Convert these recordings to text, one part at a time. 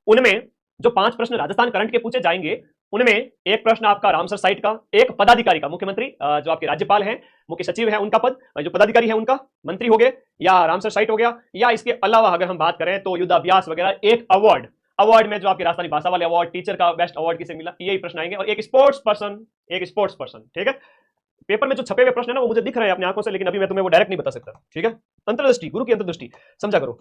उनमें जो 5 प्रश्न राजस्थान करंट के पूछे जाएंगे, उनमें एक प्रश्न आपका रामसर साइट का, एक पदाधिकारी का, मुख्यमंत्री जो आपके राज्यपाल हैं, मुख्य सचिव हैं उनका पद, जो पदाधिकारी है उनका, मंत्री हो गए या रामसर साइट हो गया, या इसके अलावा अगर हम बात करें तो युद्धाभ्यास वगैरह, एक अवार्ड, अवार्ड में जो आपकी राजस्थानी भाषा वाले अवार्ड, टीचर का बेस्ट अवार्ड किसे मिला, यही प्रश्न आएंगे, और एक स्पोर्ट्स पर्सन, एक स्पोर्ट्स पर्सन। ठीक है, पेपर में जो छपे हुए प्रश्न है ना वो मुझे दिख रहे हैं अपनी आंखों से, लेकिन अभी मैं तुम्हें वो डायरेक्ट नहीं बता सकता। ठीक है, अंतर्दृष्टि, गुरु की अंतर्दृष्टि समझा करो।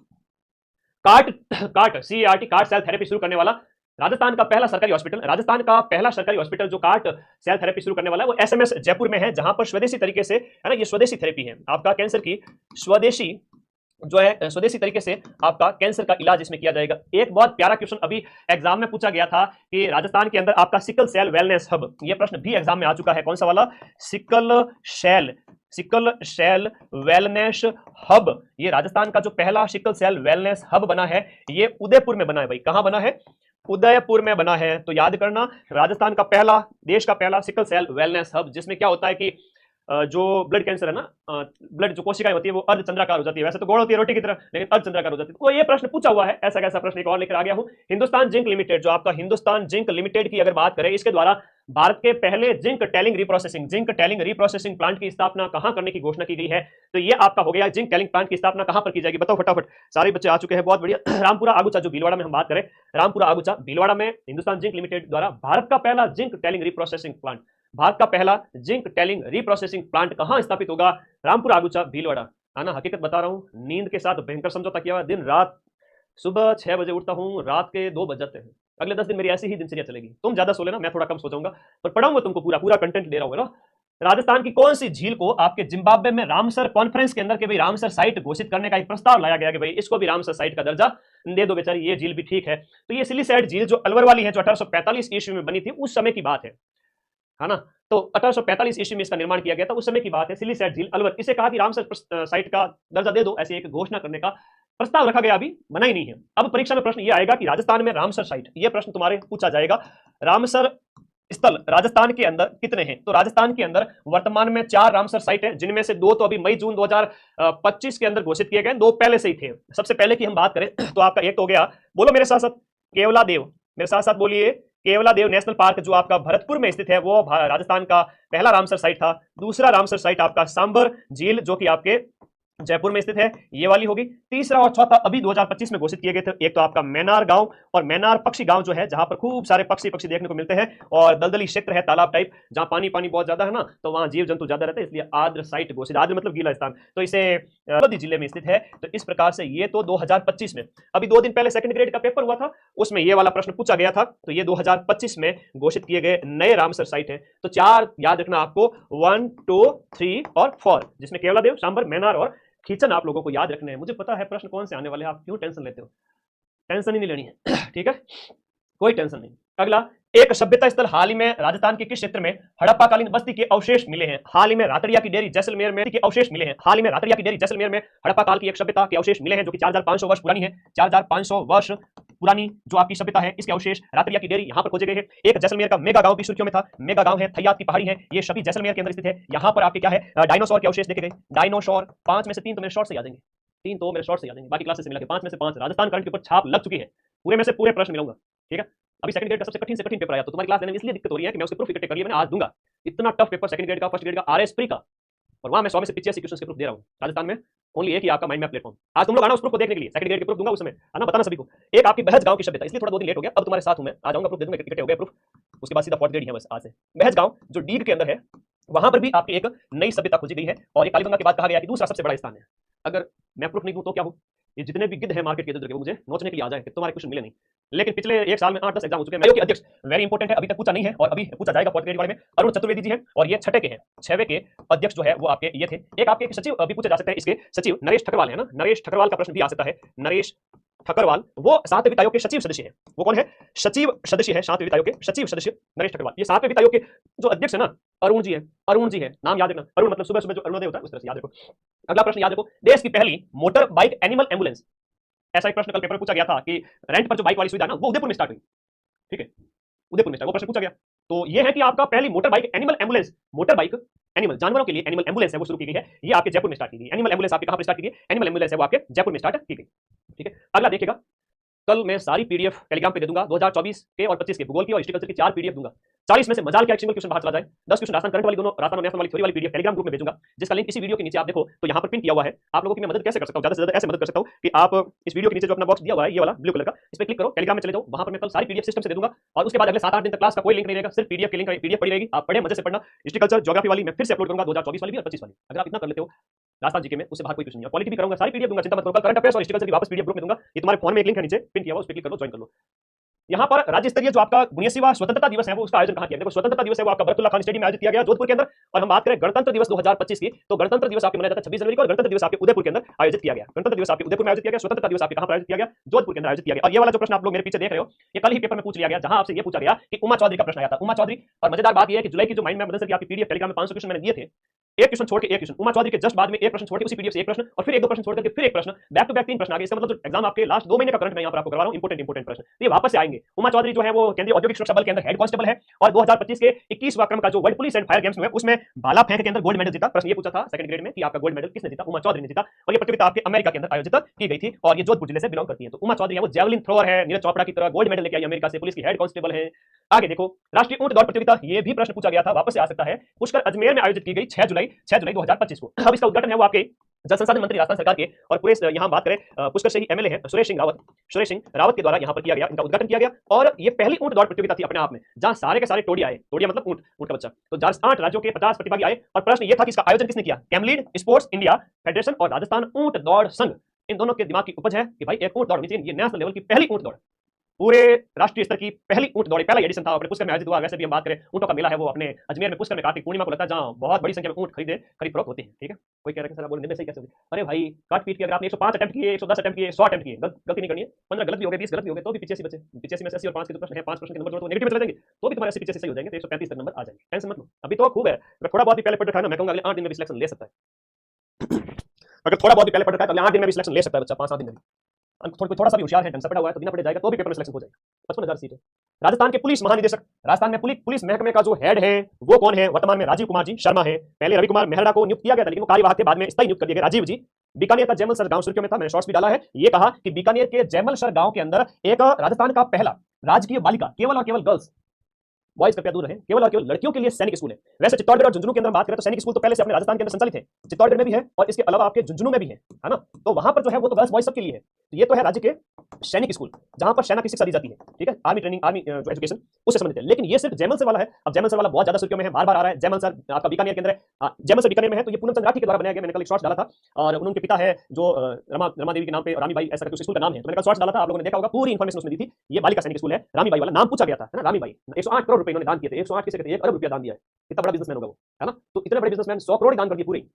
CART CART CART CART cell therapy शुरू करने वाला राजस्थान का पहला सरकारी हॉस्पिटल, राजस्थान का पहला सरकारी हॉस्पिटल जो कार्ट सेल थेरेपी शुरू करने वाला है वो SMS जयपुर में है, जहां पर स्वदेशी तरीके से, है ना, ये स्वदेशी थेरेपी है आपका कैंसर की, स्वदेशी जो है स्वदेशी तरीके से आपका कैंसर का इलाज इसमें किया जाएगा। एक बहुत प्यारा क्वेश्चन अभी एग्जाम में पूछा गया था कि राजस्थान के अंदर आपका सिकल सेल वेलनेस हब, ये प्रश्न भी एग्जाम में आ चुका है। कौन सा वाला? सिकल सेल वेलनेस हब, ये राजस्थान का जो पहला सिकल सेल वेलनेस हब बना है, ये उदयपुर में बना है। भाई कहां बना है? उदयपुर में बना है। तो याद करना, राजस्थान का पहला, देश का पहला सिकल सेल वेलनेस हब, जिसमें क्या होता है कि जो ब्लड कैंसर है ना, ब्लड जो कोशिकाएं होती है वो अर्धचंद्राकार हो जाती है, वैसे तो गोल होती है रोटी की तरह, लेकिन अर्धचंद्राकार हो जाती है। तो ये प्रश्न पूछा हुआ है, ऐसा कैसा प्रश्न एक और लेकर आ गया हूं। हिंदुस्तान जिंक लिमिटेड, जो आपका हिंदुस्तान जिंक लिमिटेड की अगर बात करें, इसके द्वारा भारत के पहले जिंक टैलिंग रिप्रोसेसिंग प्लांट की स्थापना कहां करने की घोषणा की गई है? तो ये आपका हो गया जिंक टैलिंग प्लांट की स्थापना कहां पर की जाएगी, बताओ फटाफट। सारे बच्चे आ चुके हैं, बहुत बढ़िया। रामपुरा आगुचा, जो भीलवाड़ा में हम बात करें, रामपुरा आगुचा भीलवाड़ा में हिंदुस्तान जिंक लिमिटेड द्वारा भारत का पहला जिंक टैलिंग रिप्रोसेसिंग प्लांट, भारत का पहला जिंक टैलिंग रिप्रोसेसिंग प्लांट कहां स्थापित होगा? रामपुरा आगुचा भीलवाड़ा। आना, हकीकत बता रहा हूं, नींद के साथ भयंकर समझौता किया हुआ, दिन रात, सुबह 6 बजे उठता हूं, रात के 2 बज जाते हैं। अगले 10 दिन मेरी ऐसी ही दिनचर्या चलेगी। तुम ज्यादा सो लेना, मैं थोड़ा कम सो जाऊंगा, पर पढ़ाऊंगा तुमको, पूरा पूरा कंटेंट दे रहा हूं ना। राजस्थान की कौन सी झील को आपके जिम्बाब्वे में रामसर कॉन्फ्रेंस के अंदर के भाई रामसर साइट घोषित करने का एक प्रस्ताव लाया गया कि भाई इसको भी रामसर साइट का दर्जा दे दो बेचारी, ये झील भी ठीक है। तो ये सिलीसैट झील जो अलवर वाली है, जो 1845 ईस्वी में बनी थी, उस समय की बात है ना। तो 1845 ईस्वी में इसका निर्माण किया गया था, उस समय की बात है। सिलीसैट झील अलवर, इसे कहा कि रामसर साइट का दर्जा दे दो, ऐसी एक घोषणा करने का प्रस्ताव रखा गया, अभी बना ही नहीं है। अब परीक्षा में प्रश्न ये आएगा कि राजस्थान में रामसर साइट, ये प्रश्न तुम्हारे पूछा जाएगा, रामसर स्थल राजस्थान के अंदर कितने हैं? तो राजस्थान के अंदर वर्तमान में 4 रामसर साइट है, जिनमें से 2 तो अभी मई जून 2025 के अंदर घोषित किए गए, 2 पहले से ही थे। सबसे पहले की हम बात करें तो आपका एक तो हो गया, बोलो मेरे साथ साथ, केवला देव, मेरे साथ साथ बोलिए, केवला देव नेशनल पार्क, जो आपका भरतपुर में स्थित है, वो राजस्थान का पहला रामसर साइट था। दूसरा रामसर साइट आपका सांबर झील, जो कि आपके जयपुर में स्थित है, ये वाली होगी। तीसरा और चौथा अभी 2025 में घोषित किए गए थे, एक तो आपका मैनार गांव और मैनार पक्षी गांव, जो है जहां पर खूब सारे पक्षी देखने को मिलते हैं, और दलदली क्षेत्र है, तालाब टाइप, जहां पानी बहुत ज्यादा है ना, तो वहां जीव जंतु ज्यादा रहते हैं, इसलिए आर्द्र साइट घोषित, आर्द्र मतलब गीला स्थान, तो इसे लोधी जिले में स्थित है। तो इस प्रकार से ये तो 2025 में, अभी 2 दिन पहले सेकंड ग्रेड का पेपर हुआ था, उसमें ये वाला प्रश्न पूछा गया था। तो ये 2025 में घोषित किए गए नए रामसर साइट है। तो 4 याद रखना आपको, 1, 2, 3 और 4, जिसमें केवलादेव, सांबर, मैनार और खींचन आप लोगों को याद रखने हैं। मुझे पता है प्रश्न कौन से आने वाले हैं, आप क्यों टेंशन लेते हो? टेंशन ही नहीं लेनी है। ठीक है, कोई टेंशन नहीं। अगला, एक सभ्यता स्थल हाल ही में राजस्थान के किस क्षेत्र में हड़प्पाकालीन बस्ती के अवशेष मिले हैं? हाल ही में रातड़िया की डेयरी जैसलमेर में के अवशेष मिले हैं। हाल ही में रातड़िया की डेयरी जैसलमेर में हड़प्पा काल की एक सभ्यता के अवशेष मिले हैं, जो कि 4500 वर्ष पुरानी है। 4500 वर्ष पुरानी जो आपकी सभ्यता है, इसके अवशेष रातड़िया की डेयरी यहाँ पर खोजे गए हैं। एक जैसलमेर का मेगा गांव भी सुर्खियों में था, मेगा गांव है, थैयात की पहाड़ी है, ये सभी जैसलमेर के अंदर स्थित है। यहाँ पर आपके क्या है, डायनासोर के अवशेष देखे गए। डायनासोर 5 में से 3 तो मेरे शॉर्ट से आ जाएंगे, 3 तो मेरे शॉर्ट से आ जाएंगे, बाकी क्लासेस से मिला के 5 में से 5 राजस्थान करंट के ऊपर छाप लग चुकी है, पूरे में से पूरे प्रश्न मिलूंगा। ठीक है, अभी सेकंड ग्रेड का सबसे कठिन से कठिन पेपर आया, तो तुम्हारी क्लास लेने में इसलिए दिक्कत हो रही है कि मैं उसके प्रूफ इकट्ठे कर लिए मैंने, आज दूंगा। इतना टफ पेपर सेकंड ग्रेड का, फर्स्ट ग्रेड का, आरएस प्री का, और वहां मैं 100 में से 85 क्वेश्चन के प्रूफ दे रहा हूं। राजस्थान में ओनली एक ही आपका माइंड मैप प्लेटफॉर्म, आज तुम लोग आना उस प्रूफ को देखने के लिए, सेकंड ग्रेड के प्रूफ दूंगा उस समय, आना बताना सभी को। एक आपकी बहज गांव की सभ्यता, इसलिए थोड़ा 2 दिन लेट हो गया, अब तुम्हारे साथ हूं मैं, आ जाऊंगा, प्रूफ दे दूंगा, इकट्ठे हो गए प्रूफ, उसके बाद सीधा फोर्थ ग्रेड है बस आज से। बहज गांव जो डीग के अंदर है, वहां पर भी आपकी एक नई सभ्यता खोजी गई है, और ये कालीगंगा के बाद कहा गया कि दूसरा सबसे बड़ा स्थान है। अगर मैं प्रूफ नहीं दूं तो क्या हो, ये जितने भी गिद्ध है मार्केट के इधर के, वो मुझे नोचने के लिए आ जाए कि तुम्हारे क्वेश्चन मिले नहीं। लेकिन पिछले 1 साल में 8-10 एग्जाम हो चुके हैं। मेरे अध्यक्ष वेरी इंपॉर्टेंट है, अभी तक पूछा नहीं है और अभी पूछा जाएगा फोर्थ ग्रेड वाले में। अरुण चतुर्वेदी जी हैं, और ये 6वे के हैं, 6वे के अध्यक्ष जो है वो आपके ये थे। एक आपके सचिव अभी पूछे जा सकते हैं, इसके सचिव नरेश ठकरवाल है ना, नरेश ठकरवाल का प्रश्न भी आ सकता है। नरेश ठकरवाल वो 7वें वित्त आयोग के सचिव सदस्य है। वो कौन है? सचिव सदस्य है 7वें वित्त आयोग के सचिव सदस्य नरेश ठकरवाल। ये 7वें वित्त आयोग के जो अध्यक्ष है ना, अरुण जी है, अरुण जी है, नाम याद रखना। अरुण मतलब सुबह सुबह जो अरुणोदय होता है, उस तरह से याद रखो। अगला प्रश्न याद रखो, देश की पहली मोटर बाइक एनिमल एम्बुलेंस, ऐसा एक प्रश्न कल पेपर में पूछा गया था कि रेंट पर जो बाइक वाली सुविधा ना, वो उदयपुर में स्टार्ट हुई। ठीक है, उदयपुर में स्टार्ट, वो प्रश्न पूछा गया। तो ये है कि आपका पहली motor bike animal ambulance, motor bike animal जानवरों के लिए एनिमल एम्बुलेंस है, वो शुरू की गई है, ये आपके जयपुर में स्टार्ट की गई। एनिमल एम्बुलेंस आपके कहां पर स्टार्ट की गई? एनिमल एम्बुलेंस है वो आपके जयपुर में स्टार्ट की गई। ठीक है, अगला देखिएगा, कल मैं सारी पीडीएफ टेलीग्राम पे दे दूंगा 2024 के और 25 के भूगोल की और हिस्ट्री कल्चर की 4 पीडीएफ दूंगा। 40 में से मजाल के एक सिंगल क्वेश्चन बाहर चला जाए, 10 क्वेश्चन राजस्थान करंट वाली दोनों राजस्थान और नेशनल वाली थ्योरी वाली पीडीएफ टेलीग्राम ग्रुप में भेजूंगा, जिसका लिंक इसी वीडियो के नीचे आप देखो तो यहाँ पर पिन किया हुआ है। आप लोगों की मैं मदद कैसे कर सकता हूँ, ज्यादा से ज्यादा ऐसे मदद कर सकता हूँ कि आप इस वीडियो के नीचे जो अपना बॉक्स दिया हुआ है ये वाला ब्लू कलर का, इस पर क्लिक करो, टेलीग्राम में चले जाओ, वहां पर मैं कल सारी पीडीएफ सिस्टम से दे दूंगा। और उसके बाद अगले 7-8 दिन तक क्लास का कोई लिंक नहीं रहेगा, सिर्फ पीडीएफ की लिंक पीडीएफ पड़ी रहेगी, आप पढ़े मजे से पढ़ना। हिस्ट्री कल्चर ज्योग्राफी वाली मैं फिर से अपलोड करूंगा 2024 वाली भी और 25 वाली, अगर आप इतना कर लेते हो राजस्थान जीके में उससे बाहर कोई क्वेश्चन नहीं है। क्वालिटी भी करूंगा, सारी पीडीएफ दूंगा, चिंता मत करो। करंट अफेयर्स और हिस्ट्री कल्चर की वापस पीडीएफ ग्रुप में दूंगा, ये तुम्हारे फोन में एक लिंक है नीचे पिन किया हुआ, उस पर क्लिक करो, ज्वाइन कर लो। यहाँ पर राज्य स्तरीय जो आपका 79वां स्वतंत्रता दिवस है वो उसका आयोजन कहाँ किया? देखो स्वतंत्रता दिवस है वो आपका बरकतुल्ला खान स्टेडियम में आयोजित किया गया जोधपुर के अंदर। और हम बात करें गणतंत्र दिवस 2025 की, तो गणतंत्र दिवस आपके मनाया जाता है 26 जनवरी को, और गणतंत्र दिवस आपके उदयपुर के अंदर आयोजित किया गया। गणतंत्र दिवस आपके उदयपुर में आयोजित किया गया, स्वतंत्रता दिवस आपके कहां पर आयोजित किया गया? जोधपुर के अंदर आयोजित किया गया। और ये वाला जो प्रश्न आप लोग मेरे पीछे देख रहे हो ये कल ही पेपर में पूछ लिया गया, जहां आपसे ये पूछा गया कि उमा चौधरी का प्रश्न आया था, उमा चौधरी। और मजेदार बात यह है कि जुलाई की जो माइंड मैप मदरसा की आपकी पीडीएफ टेलीग्राम में 500 क्वेश्चन मैंने दिए थे, एक क्वेश्चन छोड़ के एक क्वेश्चन, उमा चौधरी के जस्ट बाद में एक प्रश्न छोड़ के उसी पीडीएफ से एक प्रश्न, और फिर एक दो प्रश्न छोड़ करके फिर एक प्रश्न, बैक टू बैक 3 प्रश्न आ गए। इसका मतलब जो एग्जाम आपके लास्ट 2 महीने का करंट मैं यहां पर आपको करवा रहा हूं, इंपोर्टेंट प्रश्न ये वापस से आएंगे। उमा चौधरी जो है वो केंद्रीय औद्योगिक सुरक्षा बल के अंदर हेड कांस्टेबल है, और 2025 के 21वां क्रम का जो world police and fire games में उसमें भाला फेंक के अंदर गोल्ड मेडल जीता। प्रश्न ये पूछा था सेकंड ग्रेड में कि आपका गोल्ड मेडल किसने जीता? उमा चौधरी ने जीता। और ये प्रतियोगिता आपके अमेरिका के अंदर आयोजित की गई थी, और ये जोधपुर जिले से बिलोंग करती है। तो उमा चौधरी है वो जेवलिन थ्रोअर है, नीरज चोपड़ा की तरह गोल्ड मेडल लेके आई अमेरिका से, पुलिस की हेड कांस्टेबल है। आगे देखो राष्ट्रीय ऊंट दौड़ प्रतियोगिता, ये भी प्रश्न पूछा गया था, वापस से आ सकता है। पुष्कर अजमेर में आयोजित की गई 6 जुलाई 2025 को। अब इसका उद्घाटन है वो आपके जल संसाधन मंत्री राजस्थान सरकार के, और पूरे यहाँ बात करें पुष्कर से ही एमएलए हैं सुरेश सिंह रावत के द्वारा यहाँ पर किया गया, इनका उद्घाटन किया गया। और ये पहली ऊंट दौड़ प्रतियोगिता थी अपने आप में, जहां सारे के सारे टोडिया आए, टोडिया मतलब ऊंट, ऊंट का बच्चा। तो 8 राज्यों के 50 प्रतिभागी आए, और प्रश्न ये था कि इसका आयोजन किसने किया? कैमलीड स्पोर्ट्स इंडिया फेडरेशन और राजस्थान ऊंट दौड़ संघ, इन दोनों के दिमाग की उपज है कि भाई एक ऊंट दौड़ होनी चाहिए। ये नेशनल लेवल की पहली ऊंट दौड़, पूरे राष्ट्रीय स्तर की पहली ऊंट दौड़, पहला एडिशन था, अपने पुष्कर में आयोजित हुआ। वैसे भी हम बात करें ऊंटों का मेला है वो अपने अजमेर में पुष्कर में कार्तिक पूर्णिमा को लगता है, जहां बहुत बड़ी संख्या में ऊंट खरीद फरोख्त होते हैं। ठीक है, कोई कह रहा है सर आप बोले सही कैसे होगी? अरे भाई काट पीट के अगर आपने 105 अटेम्प्ट किए, 110 अटेम्प्ट किए, 100 अटेम्प्ट किए, गलती नहीं करनी है, 15 गलत भी हो गए, 20 गलत भी हो गए, तो भी 85 बचे। 85 में से 80 और 5 के जो प्रश्न है, 5 प्रश्न के नंबर जोड़ो तो नेगेटिव में चले जाएंगे, तो भी तुम्हारे 80 85 सही हो जाएंगे, तो 135 तक नंबर आ जाएंगे। टेंशन मत लो, अभी तो खूब है। अगर थोड़ा बहुत भी पहले पढ़ रखा है ना, मैं कहूंगा अगले 8 दिन में भी सिलेक्शन ले सकता है। अगर थोड़ा बहुत भी पहले पढ़ रखा है तो अगले 8 दिन में भी सिलेक्शन ले सकता है बच्चा, 5-7 दिन में भी। थोड़ा सा भी होशियार है, ढंग से पढ़ा हुआ है तो बिना पढ़े जाएगा तो भी पेपर में सिलेक्शन हो जाएगा। 55,000 सीट है। राजस्थान के पुलिस महानिदेशक, राजस्थान में पुलिस महकमे का जो हेड है वो कौन है? वर्तमान में राजीव कुमार जी शर्मा है। पहले रवि कुमार मेहरा को नियुक्त किया गया था, लेकिन वो कार्यवाहक थे, बाद में स्थायी नियुक्त कर दिया गया राजीव जी। बीकानेर का जैमलसर गांव सुर्खियों में था, मैंने शॉर्ट्स भी डाला है। ये कहा कि बीकानेर के जैमलसर गांव के अंदर एक राजस्थान का पहला राजकीय बालिका, केवल और केवल गर्ल्स, बॉयज कृपया दूर रहे, केवल और केवल लड़कियों के लिए सैनिक स्कूल है। वैसे चित्तौड़गढ़ और झुंझुनू के अंदर बात करें तो सैनिक स्कूल तो पहले से अपने राजस्थान के अंदर संचालित है, चित्तौड़गढ़ में भी है और इसके अलावा आपके झुंझुनू में भी है ना। तो वहां पर जो है वो तो गर्ल्स बॉयज सबके लिए है। तो ये तो है राज्य के सैनिक स्कूल, जहां पर सेना की शिक्षा दी जाती है। ठीक है, आर्मी ट्रेनिंग, आर्मी जो एजुकेशन उससे संबंधित है। लेकिन ये सिर्फ जैमलसर वाला है। अब जैमलसर वाला बहुत ज्यादा सुर्खियों में है, बार बार आ रहा है। जैमलसर आपका बीकानेर के अंदर है, जैमलसर बीकानेर में है। तो ये पूनम चंद्र राठी के द्वारा बनाया गया, मैंने कल एक शॉर्ट्स डाला था। और उनके पिता है जो रमा देवी के नाम पे रामी बाई ऐसा करके स्कूल का नाम है, तो मैंने कल शॉर्ट्स डाला था, आप लोगों ने देखा होगा, पूरी इन्फॉर्मेशन उसमें दी थी। ये बालिका सैनिक स्कूल है, रामी बाई वाला नाम पूछा गया था, है ना, रामी बाई। 108 करोड़ रुपए इन्होंने दान किए थे, 108 किसे कहते हैं, 1 अरब रुपया दान दिया है। कितना बड़ा बिजनेसमैन होगा वो, है ना। तो इतने बड़े बिजनेसमैन 100 करोड़ दान कर दिए पूरी,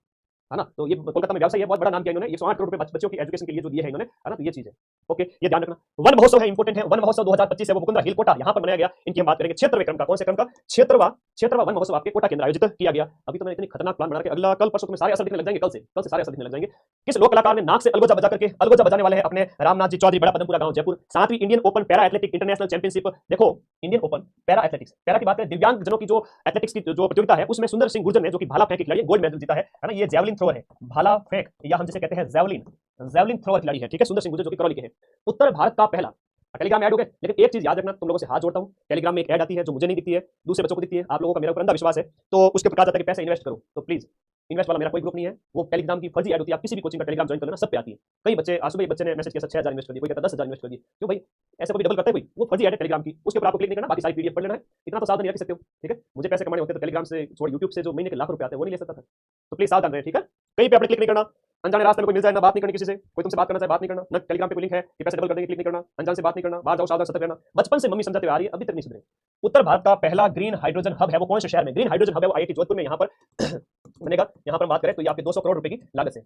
है ना। तो ये कोलकाता में व्यवसाय है, बहुत बड़ा नाम किया इन्होंने। 108 करोड़ रुपए बच्चों की एजुकेशन के लिए जो दिए हैं इन्होंने, है ना। तो ये चीज है, ओके, ये ध्यान रखना। वन महोत्सव है, इंपोर्टेंट है। वन महोत्सव 2025 है, वो मुकुंदरा हिल कोटा यहां पर मनाया गया। इनकी हम बात करेंगे क्षेत्रवे क्रम का, कौन से क्रम का? क्षेत्रवा वन महोत्सव आपके कोटा केंद्र आयोजित किया गया। अभी तो मैंने इतनी खतरनाक प्लान बना के अगला कल परसों में सारे असर दिखने लग जाएंगे, कल से सारे असर दिखने लग जाएंगे। किस लोक कलाकार ने नाक से अलगोजा बजा करके, अलगोजा बजाने वाले हैं अपने रामनाथ जी चौधरी, बड़ा पदमपुरा गांव, जयपुर। 7वीं Indian open para athletic international championship, देखो Indian open para athletics, para की बात करें दिव्यांग जनों की जो एथलेटिक्स की जो प्रतियोगिता है, उसमें सुंदर सिंह गुर्जर ने, जो कि भाला फेंक खिलाड़ी, गोल्ड मेडल जीता है ना। ये जेवलिन थ्रोअर है, भाला फेंक या हम जिसे कहते हैं जेवलिन थ्रोअर खिलाड़ी है। ठीक है, सुंदर सिंह गुर्जर जो कि करौली के हैं। उत्तर भारत का पहला, टेलीग्राम ऐड हो गए। लेकिन एक चीज याद रखना, तुम लोगों से हाथ जोड़ता हूं, टेलीग्राम में एक ऐड आती है जो मुझे नहीं दिखती है, दूसरे बच्चों को दिखती है। आप लोगों का मेरे ऊपर अंधा विश्वास है, तो उसके प्रकार जाता है कि पैसे इन्वेस्ट करो, तो प्लीज इन्वेस्ट वाला मेरा कोई ग्रुप नहीं है, वो टेलीग्राम की फर्जी ऐड होती है। आप किसी भी कोचिंग का टेलीग्राम ज्वाइन कर लेना, सब पे आती है। कई बच्चे, आज सुबह एक बच्चे ने मैसेज किया 6000 इन्वेस्ट कर दिए, कोई कहता 10,000 इन्वेस्ट कर दिए। क्यों भाई, ऐसे कोई डबल करता है कोई? वो फर्जी ऐड है टेलीग्राम की, उसके ऊपर आपको क्लिक नहीं करना, बाकी सारी पीडीएफ पढ़ लेना है। इतना तो सावधान रह सकते हो, ठीक है। मुझे पैसे कमाने होते तो टेलीग्राम से छोड़, यूट्यूब से जो महीने के लाख रुपए आते हैं वो नहीं ले सकता था। तो प्लीज सावधान रहे, ठीक है। कहीं पे आपने क्लिक नहीं करना, अनजाने रास्ते में कोई मिल जाए ना, बात नहीं करनी किसी से, कोई तुमसे बात करना चाहे बात नहीं करना ना। टेलीग्राम पे कोई लिंक है कि पैसे डबल कर देंगे, क्लिक नहीं करना, अनजान से बात नहीं करना, बाहर जाओ, सावधान सतर्क रहना। बचपन से मम्मी समझाते हुए आ रही है, अभी तक नहीं सुधरे। उत्तर भारत का पहला ग्रीन हाइड्रोजन हब है वो कौन से शहर में? ग्रीन हाइड्रोजन हब है वो आईआईटी जोधपुर में यहाँ पर बनेगा। यहाँ पर बात करें तो ये आपके 200 करोड़ रुपए की लागत से,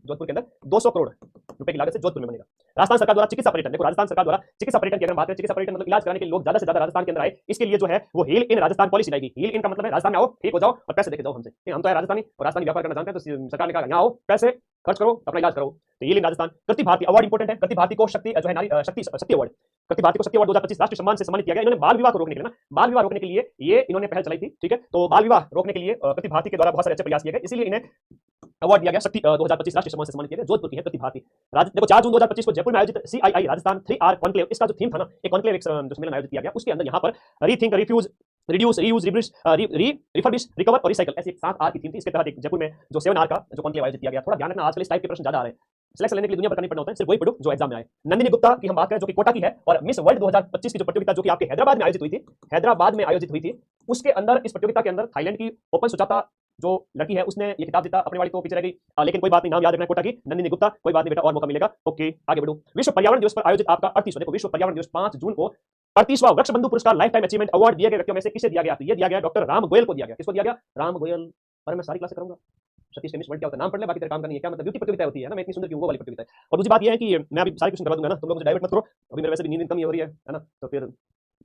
जोधपुर के अंदर 200 करोड़ रुपए की लागत से जोधपुर में बनेगा। राजस्थान सरकार द्वारा चिकित्सा पर्यटन, देखो राजस्थान सरकार द्वारा चिकित्सा पर्यटन की अगर बात करें, चिकित्सा पर्यटन मतलब इलाज कराने के लिए लोग ज्यादा से ज्यादा राजस्थान के अंदर आए, इसके लिए जो है वो हील इन राजस्थान पॉलिसी लाएगी। हील इन का मतलब है राजस्थान में आओ, ठीक हो जाओ और पैसे देके जाओ हमसे। हम तो है राजस्थानी और राजस्थानी व्यापार करना जानते हैं, तो सरकार ने कहा यहाँ आओ, पैसे खर्च करो, अपना इलाज करो। तो heal in Rajasthan. Kriti Bharati award important है। कृति भारती को शक्ति जो है नारी शक्ति अवार्ड, कृति भारती को शक्ति अवार्ड 2025 राष्ट्रीय सम्मान से सम्मानित किया गया। इन्होंने बाल विवाह को रोकने के लिए ना, बाल विवाह रोकने के लिए ये इन्होंने पहल चलाई थी, ठीक है। तो बाल विवाह रोकने के लिए कृति भारती के द्वारा बहुत सारे अच्छे प्रयास किए गए, इसीलिए इन्हें अवार्ड दिया गया शक्ति 2025 राष्ट्रीय सम्मान से सम्मानित किया गया जोधपुर की है प्रतिभा थी। देखो 4 जून 2025 को जयपुर में आयोजित CII राजस्थान 3R कॉन्क्लेव, इसका जो थीम था ना, एक कॉन्क्लेव एक जो सम्मेलन आयोजित किया गया, उसके अंदर यहाँ पर rethink, refuse, reduce, reuse, refurbish, recover और रिसाइकल, ऐसी 7R की थीम थी। इसके तहत एक जयपुर में जो 7R का जो कॉन्क्लेव आयोजित किया गया। थोड़ा ध्यान रखना, आजकल इस टाइप के प्रश्न ज्यादा आ रहे हैं, सिलेक्शन लेने के लिए दुनिया भर का नहीं पढ़ना होता है, सिर्फ वही पढ़ो जो एग्जाम में आए। नंदिनी गुप्ता की हम बात करें जो कि कोटा की है, और मिस वर्ल्ड 2025 की जो प्रतियोगिता जो कि आपके हैदराबाद में आयोजित हुई थी, हैदराबाद में आयोजित हुई थी, उसके अंदर इस प्रतियोगिता के अंदर थाईलैंड की ओपन सुजाता जो लड़की है उसने ये खिताब जीता। अपने वाली तो पीछे रह गई, लेकिन कोई बात नहीं, नाम याद रखना कोटा की नंदिनी गुप्ता। कोई बात नहीं बेटा, और मौका मिलेगा। ओके आगे बढ़ो। विश्व पर्यावरण दिवस पर आयोजित आपका 38वां, देखो विश्व पर्यावरण दिवस 5 जून को 38वां वृक्ष बंधु पुरस्कार लाइफ टाइम अचीवमेंट अवार्ड दिए गए व्यक्तियों में से किसे दिया गया? तो ये दिया गया डॉक्टर राम गोयल को दिया गया। किसको दिया गया? राम गोयल। अरे मैं सारी क्लास करूंगा, सतीश केमिस्ट वर्ड क्या होता है, नाम पढ़ ले, बाकी तेरा काम करनी है। क्या मतलब ब्यूटी प्रतियोगिता होती है ना, मैं इतनी सुंदर क्यों, वो वाली प्रतियोगिता है। और दूसरी बात ये है कि मैं अभी सारे क्वेश्चन करवा दूंगा ना, तुम लोग मुझे डाइवर्ट मत करो, अभी मेरे वैसे भी नींद कम ही हो रही है ना, तो फिर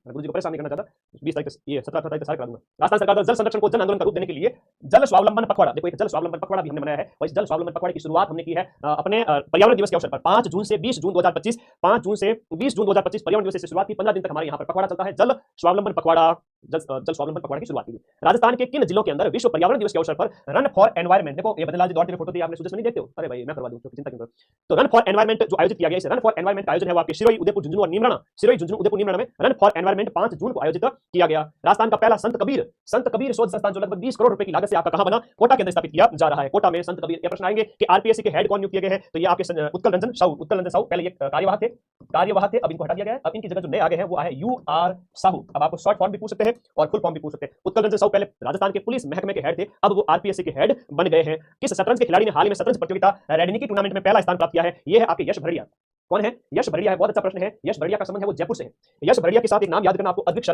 गुरु जी को परेशान नहीं करना चाहता। 20 तारीख ये 17 तारीख सारे करा दूंगा। राजस्थान सरकार जल संरक्षण को जन आंदोलन का रूप देने के लिए जल स्वावलंबन पखवाड़ा, देखो एक जल स्वावलंबन पखवाड़ा भी हमने बनाया है, और इस जल स्वावलंबन पखवाड़े की शुरुआत हमने की है अपने पर्यावरण दिवस के अवसर पर 5 जून से 20 जून 2025, 5 जून से 20 जून 2025 पर्यावरण दिवस से शुरुआत की। 15 दिन तक हमारे यहाँ पर पखवाड़ा चलता है, जल स्वावलंबन पखवाड़ा। जल स्वावलंबन पखवाड़े की शुरुआत की। राजस्थान के किन जिलों के अंदर विश्व पर्यावरण दिवस के अवसर पर रन फॉर एनवायरमेंट, देखो ये बदलाव जी दौड़ते हुए फोटो दी आपने, सुदेश में नहीं देखते हो? अरे भाई मैं करवा दूं, चिंता क्यों करो। तो रन फॉर एनवायरमेंट जो आयोजित किया गया, इस रन फॉर एनवायरमेंट का आयोजन है वो आपके सिरोही, उदयपुर, झुंझुनू और नीमराना, सिरोही, झुंझुनू, उदयपुर, नीमराना में रन फॉर एनवायरमेंट 5 जून को आयोजित किया गया। राजस्थान का पहला संत कबीर शोध संस्थान जो लगभग 20 करोड़ रुपए की लागत से आपका कहां बना? कोटा के अंदर स्थापित किया जा रहा है। कोटा में संत कबीर। ये प्रश्न आएंगे कि आरपीएससी के हेड कौन नियुक्त किए गए हैं? तो ये आपके उत्कल रंजन साहू पहले ये कार्यवाह थे, अब इनको हटा दिया गया है। अब इनकी जगह जो नए आ गए हैं वो आए UR साहू। अब आपको शॉर्ट फॉर्म भी पूछ सकते हैं और फुल फॉर्म भी पूछ सकते हैं। उत्कल रंजन साहू पहले राजस्थान के पुलिस महकमे के हेड थे, अब वो आरपीएससी के हेड बन गए हैं। किस शतरंज के खिलाड़ी ने हाल ही में शतरंज प्रतियोगिता रेडनी की टूर्नामेंट में पहला स्थान प्राप्त किया है? ये है आपके यश भरड़िया। कौन है? यश भरड़िया है, बहुत अच्छा प्रश्न है। यश भरड़िया का संबंध है वो जयपुर से है। यश भरड़िया के साथ एक नाम याद करना आपको, अद्विक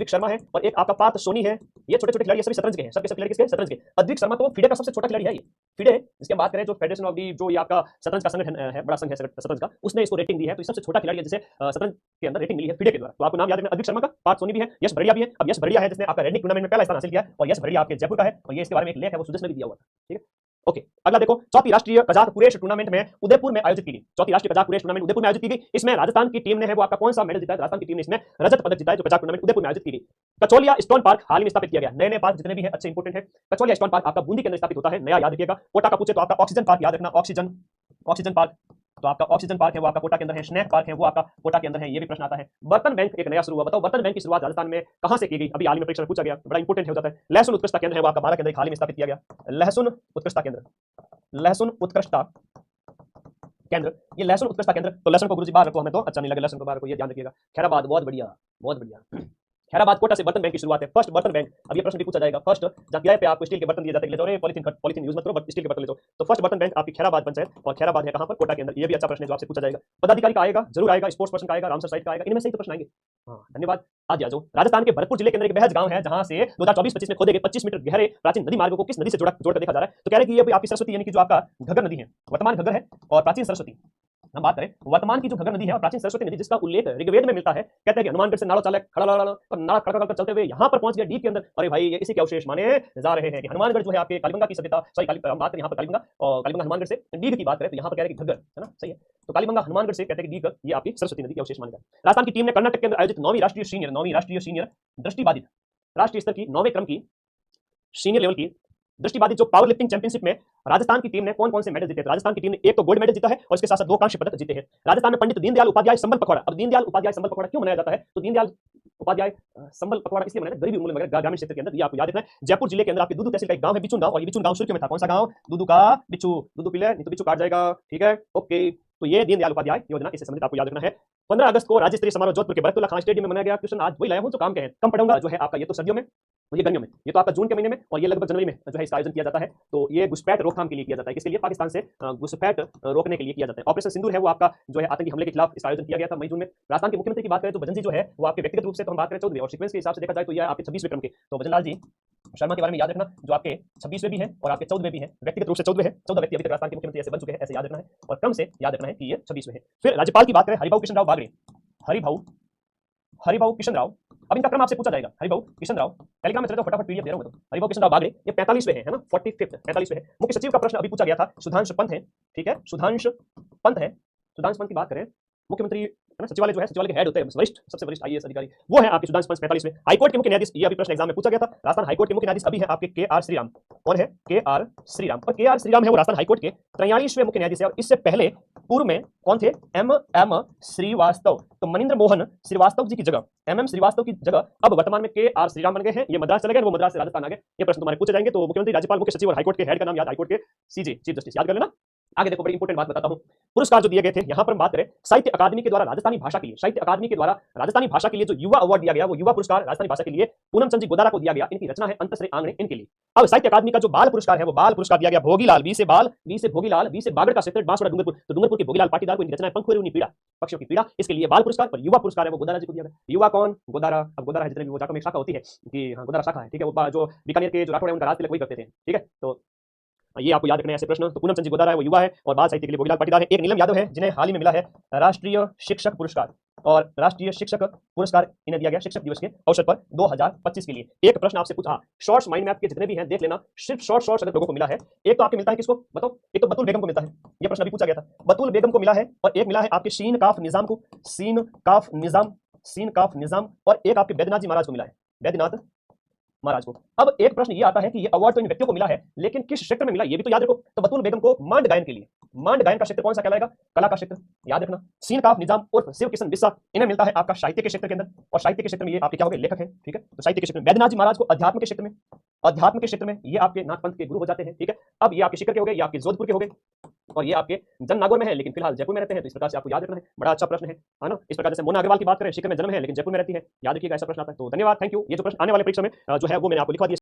शर्मा है, और एक आपका पार्थ सोनी है। ये छोटे छोटे खिलाड़ी सभी शतरंज के हैं, सबके सब खिलाड़ी किसके? शतरंज के। अद्विक शर्मा तो फिडे का सबसे छोटा खिलाड़ी है, ये फिडे। इसके बात करें जो फेडरेशन ऑफ दी जो ये आपका शतरंज का संगठन है, बड़ा संघ है शतरंज का, उसने इसको रेटिंग दी है, तो सबसे छोटा खिलाड़ी है जिसे शतरंज के अंदर रेटिंग मिली है फिडे के द्वारा। तो आपको नाम याद रखना, अद्विक शर्मा का, पार्थ सोनी भी है, यश भरड़िया भी है। अब यश भरड़िया है जिसने आपका रेडनी टूर्नामेंट में पहला स्थान हासिल किया, और यश भरड़िया आपके जयपुर का है, और ये इसके बारे में एक लेख है वो सुदेश में भी दिया हुआ था। ठीक है, ओके। अगला देखो, चौथी राष्ट्रीय कजाक कुरेश टूर्नामेंट में उदयपुर में आयोजित की गई। चौथी राष्ट्रीय कजाक कुरेश टूर्नामेंट उदयपुर में आयोजित की गई। इसमें राजस्थान की टीम ने है वो आपका कौन सा मेडल जीता है? राजस्थान की टीम ने इसमें रजत पदक जीता है, जो कजाक टूर्नामेंट उदयपुर में आयोजित की गई। कचौलिया स्टोन पार्क हाल ही में स्थापित किया गया। नए पार्क जितने भी हैं अच्छे इंपोर्टेंट है। कचौलिया स्टोन पार्क आपका बूंदी के अंदर स्थापित होता है, नया याद रखिएगा। कोटा का पूछे तो आपका ऑक्सीजन पार्क याद रखना, ऑक्सीजन पार्क। तो आपका ऑक्सीजन पार्क है वो आपका कोटा के अंदर है। स्नैक पार्क है वो आपका कोटा के अंदर है, ये भी प्रश्न आता है। बर्तन बैंक एक नया शुरू हुआ, बताओ बर्तन बैंक की शुरुआत राजस्थान में कहां से की गई? अभी हाल ही में परीक्षा में पूछा गया, बड़ा इंपोर्टेंट हो जाता है। लहसुन उत्कृष्टता केंद्र है वो आपका बारह के अंदर हाल ही में स्थापित किया गया। लहसुन उत्कृष्टता केंद्र, लहसुन उत्कृष्टता केंद्र, ये लहसुन उत्कृष्टता केंद्र। तो लहसुन को गुरुजी बाहर रखो, हमें तो अच्छा नहीं लगे लहसुन को बाहर रखो, ये ध्यान रखिएगा। खैराबाद, बहुत बढ़िया बहुत बढ़िया। खैराबाद कोटा से बर्तन बैंक की शुरुआत है, फर्स्ट बर्तन बैंक। अब ये प्रश्न भी पूछा जाएगा, फर्स्ट जब किराए पे आपको स्टील के बर्तन दिए जाते हैं, पॉलिथीन यूज मत करो, बट स्टील के बर्तन ले जाओ। तो फर्स्ट बर्तन बैंक आपकी खैराबाद पंचायत, और खैराबाद है कहां पर? कोटा के अंदर। ये भी अच्छा प्रश्न है जो आपसे पूछा जाएगा। पदाधिकारी का आएगा, जरूर आएगा। स्पोर्ट्स पर्सन का आएगा, रामसर साइड का आएगा, इनमें से ही तो प्रश्न आएंगे। हाँ धन्यवाद। आज आ जाओ, राजस्थान के भरतपुर जिले के अंदर एक बहज गांव है जहां से 2024-25 में खोदे गए 25 मीटर गहरे प्राचीन नदी मार्गों को किस नदी से जोड़कर देखा जा रहा है? तो कह रहे हैं कि ये आपकी सरस्वती यानी कि जो आपका घग्गर नदी है, वर्तमान घग्गर है और प्राचीन सरस्वती। हम बात करें वर्तमान की जो घग्गर नदी है और प्राचीन सरस्वती नदी जिसका उल्लेख ऋग्वेद में मिलता है, कहते हैं कि हनुमानगढ़ से नाड़ो चालक खड़ा चलते हुए यहाँ पर पहुंच गया डीप के अंदर। अरे भाई ये इसी के अवशेष माने जा रहे हैं कि हनुमानगढ़ जो है आपके कालीबंगा की सभ्यता, हम बात करें यहाँ पर कालीबंगा और कालीबंगा हनुमानगढ़ से डीग की बात करें तो यहाँ पर कह रहे हैं कि घग्गर है ना, सही है। तो कालीबंगा हनुमानगढ़ से कहते हैं कि डीग, ये आपकी सरस्वती नदी के अवशेष माने जाए। राजस्थान की टीम ने कर्नाटक के अंदर आयोजित 9वीं राष्ट्रीय सीनियर दृष्टिबाधित राष्ट्रीय स्तर की 9वें क्रम की सीनियर लेवल की दृष्टिबाधित जो पावर लिफ्टिंग चैंपियनशिप में राजस्थान की टीम ने कौन कौन से मेडल जीते? राजस्थान की टीम ने एक तो गोल्ड मेडल जीता है और इसके साथ साथ 2 कांस्य पदक जीते हैं। राजस्थान में पंडित दीनदयाल उपाध्याय संबल पखवाड़ा। अब दीनदयाल उपाध्याय संबल पखवाड़ा क्यों मनाया जाता है? तो दीनदयाल उपाध्याय संबल पखवाड़ा इसलिए मनाया, गरीबी उन्मूलन वगैरह ग्रामीण क्षेत्र के अंदर, ये आपको याद रखना है। जयपुर जिले के अंदर आपके दूदू तहसील का एक गांव है बिचुन गांव, और ये बिचुन गांव सुर्खियों में था। कौन सा गांव? दूदू का बिचू। दूदू पीले नहीं तो बिचू काट जाएगा, ठीक है ओके। तो ये दीनदयाल उपाध्याय योजना, इससे संबंधित आपको याद रखना है। 15 अगस्त को राज्य स्तरीय समारोह जोधपुर के बरकतुल्ला खान स्टेडियम में मनाया गया। क्वेश्चन आज वही लाया हूं जो काम के हैं, कम पढ़ूंगा जो है आपका, ये तो सर्दियों में, ये गर्मियों में, ये तो आपका जून के महीने में, और ये लगभग जनवरी में जो है इसका आयोजन किया जाता है। तो ये घुसपैठ रोकथाम के लिए किया जाता है। किसके लिए? पाकिस्तान से घुसपैठ रोकने के लिए किया जाता है। ऑपरेशन सिंदूर है वो आपका जो है आतंकी हमले के खिलाफ इसका आयोजन किया गया था मई जून में। राजस्थान के मुख्यमंत्री की बात करें तो भजन जी जो है वो आपके व्यक्तिगत रूप से, तो हम बात करें 14वें, और सीक्वेंस के हिसाब से देखा जाए तो ये आपके 26वें क्रम के। तो भजनलाल जी शर्मा के बारे में याद रखना, जो आपके 26वें भी हैं और आपके 14वें भी हैं, व्यक्तिगत रूप से 14वें हैं। 14 व्यक्ति अभी तक राजस्थान के मुख्यमंत्री ऐसे बन चुके हैं, ऐसे याद रखना है, और क्रम से याद रखना है कि ये 26वें हैं। फिर राज्यपाल की बात करें, हरिभाऊ कृष्ण राव बागड़े, हरिभाऊ कृष्ण राव। अब इनका क्रम आपसे पूछा जाएगा, हरिभाऊ कृष्ण राव, टेलीग्राम में चले जाओ, फटाफट पीडीएफ दे रहा हूं मैं तो। हरिभाऊ कृष्ण राव बागड़े ये 45वें हैं, है ना, 45वें हैं। मुख्य सचिव का प्रश्न अभी पूछा गया था, सुधांशु पंत है, ठीक है, सुधांशु पंत है। सुधांशु पंत की बात करें, मुख्यमंत्री है ना, सचिवालय जो है, सचिवालय के हेड होते हैं वरिष्ठ, सबसे वरिष्ठ आईएएस अधिकारी, वो है आपके सुधांशु पंच 45 में। हाईकोर्ट के मुख्य न्यायाधीश, ये अभी प्रश्न एग्जाम में पूछा गया था, राजस्थान हाईकोर्ट के मुख्य न्यायाधीश अभी है आपके के आर श्रीराम। कौन है? के आर श्रीराम। और के आर श्रीराम है वो राजस्थान हाईकोर्ट के 43वें मुख्य न्यायाधीश है। और इससे पहले पूर्व में कौन थे? M M Srivastava. तो मनिंद्र मोहन श्रीवास्तव जी की जगह, एम एम श्रीवास्तव की जगह अब वर्तमान में के आर श्रीराम बन गए हैं। ये मद्रास चले गए, वो मद्रास से राजस्थान आ गए। ये प्रश्न तुम्हारे पूछे जाएंगे। तो मुख्यमंत्री, राज्यपाल, मुख्य सचिव और हाईकोर्ट के हेड का नाम याद, हाईकोर्ट के सीजे, चीफ जस्टिस, याद कर लेना। आगे देखो, बड़ी इंपॉर्टेंट बात बताता हूं। पुरस्कार जो दिए गए थे, यहां पर हम बात करें साहित्य अकादमी के द्वारा राजस्थानी भाषा के लिए, साहित्य अकादमी के द्वारा राजस्थानी भाषा के लिए जो युवा अवार्ड दिया गया, वो युवा पुरस्कार राजस्थानी भाषा के लिए पूनम चंद जी गोदारा को दिया गया। इनकी रचना है अंतश्री आंगणे, इनके लिए। अब साहित्य अकादमी का जो बाल पुरस्कार है, वो बाल पुरस्कार दिया गया भोगीलाल, बी से बाल, बी से भोगीलाल, बी से बागड़ का क्षेत्र, बांसवाड़ा डूंगरपुर, तो डूंगरपुर के भोगीलाल पाटीदार को इनकी रचना है पंखुरी पीड़ा, पक्षियों की पीड़ा, इसके लिए बाल पुरस्कार। और युवा पुरस्कार है वो गोदारा जी को दिया गया। युवा कौन? गोदारा। अब गोदारा है जितने भी वो जाटों में शाखा होती है कि हाँ गोदारा शाखा है, ठीक है, वो जो बीकानेर के जो राठौड़ है उनका राज तिलक वही करते थे, ठीक है। तो ये आपको याद रखना है ऐसे प्रश्न। तो पूनम चंद जी गोदारा है वो युवा है, और बाल साहित्य के लिए भोगीलाल पाटीदार है। एक नीलम यादव है जिन्हें हाल ही में मिला है राष्ट्रीय शिक्षक पुरस्कार, और राष्ट्रीय शिक्षक पुरस्कार इन्हें दिया गया शिक्षक दिवस के अवसर पर 2025 के लिए। एक प्रश्न आपसे पूछा, शॉर्ट्स माइंड मैप के जितने भी हैं देख लेना, सिर्फ शॉर्ट्स अगर लोगों को मिला है, एक तो आपके मिलता है किसको बताओ? एक तो बतुल बेगम को मिलता है, ये प्रश्न अभी पूछा गया था, बतुल बेगम को मिला है। और एक मिला है आपके शीन काफ निजाम को, शीन काफ निजाम, और एक आपके बैद्यनाथ जी महाराज को मिला है, बैद्यनाथ महाराज को। अब एक प्रश्न ये आता है कि ये अवार्ड तो इन व्यक्तियों को मिला है, लेकिन किस क्षेत्र में मिला ये भी तो याद रखो। तो बतुल बेगम को मांड गायन के लिए, मांड गायन का क्षेत्र कौन सा कहलाएगा? कला का क्षेत्र, याद रखना। सीन काफ निजाम और शिव किशन बिस्सा, इन्हें मिलता है आपका साहित्य के क्षेत्र के अंदर, और साहित्य के क्षेत्र में ये आपके क्या हो गए? लेखक है, ठीक है। तो साहित्य के क्षेत्र में बैद्यनाथ जी महाराज को अध्यात्म के क्षेत्र में, अध्यात्म के क्षेत्र में ये आपके नाथ पंथ के गुरु हो जाते हैं, ठीक है। अब ये आपके शिखर के हो गए, ये आपके जोधपुर के हो गए, और ये आपके जन नागौर में है लेकिन फिलहाल जयपुर में रहते हैं। तो इस प्रकार से आपको याद रखना है, बड़ा अच्छा प्रश्न है ना। इस प्रकार से मोना अग्रवाल की बात करें, शिखर में जन्म है लेकिन जयपुर में रहती है, याद रखिएगा ऐसा प्रश्न आता है। तो धन्यवाद, थैंक यू। ये जो प्रश्न आने वाले परीक्षा में जो है वो मैंने आपको लिखवा दिया।